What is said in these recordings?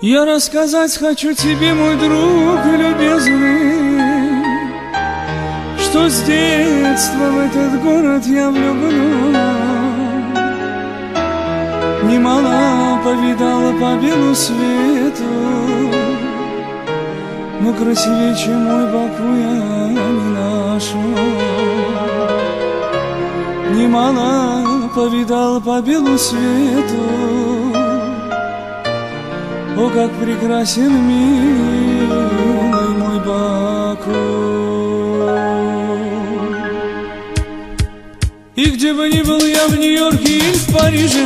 Я рассказать хочу тебе, мой друг любезный, что с детства в этот город я влюблен. Немало повидала по белу свету, но красивее, чем мой Баку, я не нашел. Немало повидала по белу свету, о, как прекрасен милый мой Баку. И где бы ни был я, в Нью-Йорке или в Париже,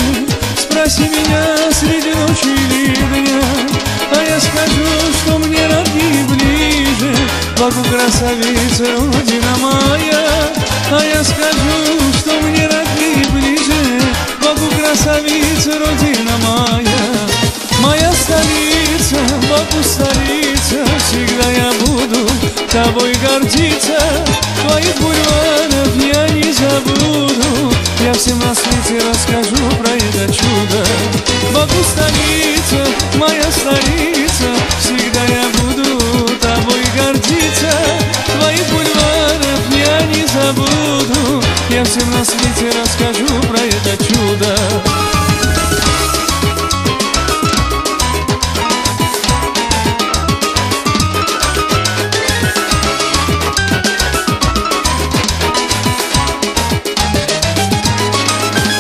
спроси меня среди ночи или дня, а я скажу, что мне родные ближе. Баку красавица, родина моя, а я скажу, что мне родные ближе. Баку красавица, родина моя. Моя столица, Баку столица, всегда я буду тобой гордиться. Твоих бульваров я не забуду, я всем на свете расскажу про это чудо. Баку столица, моя столица, всегда я буду тобой гордиться. Твоих бульваров я не забуду, я всем на свете расскажу про это чудо.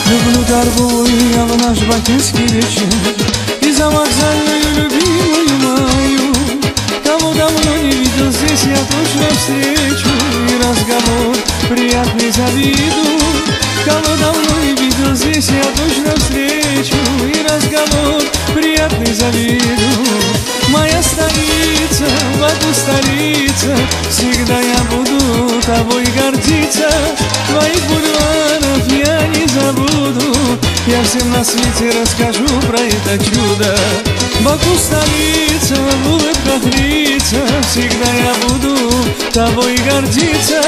Люблю торговую я в наш бакинский вечер и за вокзальную любимую мою. Кого давно не видел, здесь я точно встречу, и разговор приятный заведу. Кого давно не видел, здесь я точно встречу, и разговор приятный заведу. Моя столица, Баку столица, всегда я буду тобой гордиться. Твоих бульваров я не забуду, я всем на свете расскажу про это чудо. Баку столица, в улыбках лица, всегда я буду тобой гордиться.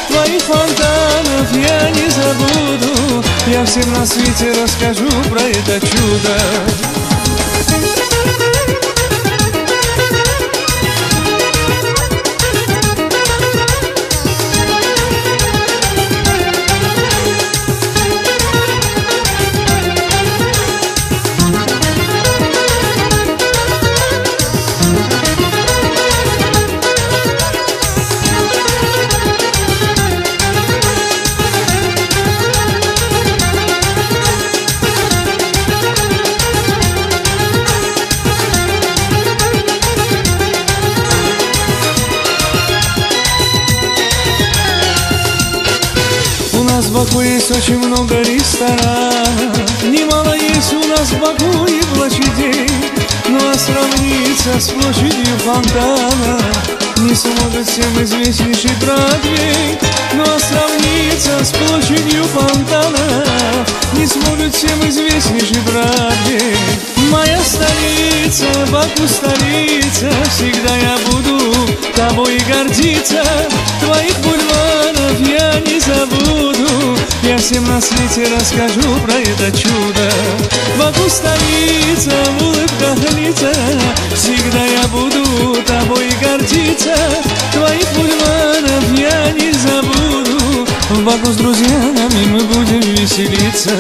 Твоих фонтанов я не забуду, я всем на свете расскажу про это чудо. В Баку есть очень много ресторанов, немало есть у нас в Баку и площадей, ну а сравниться с площадью фонтана не сможет всем известнейший Бродвей. Ну а сравниться с площадью фонтана не сможет всем известнейший Бродвей. Моя столица, Баку столица, всегда я буду тобой гордиться. Твоих бульваров я не забуду, я всем на свете расскажу про это чудо. Баку столица, в улыбках лица, всегда я буду тобой гордиться. Твоих бульваров я не забуду, в Баку с друзьями мы будем веселиться.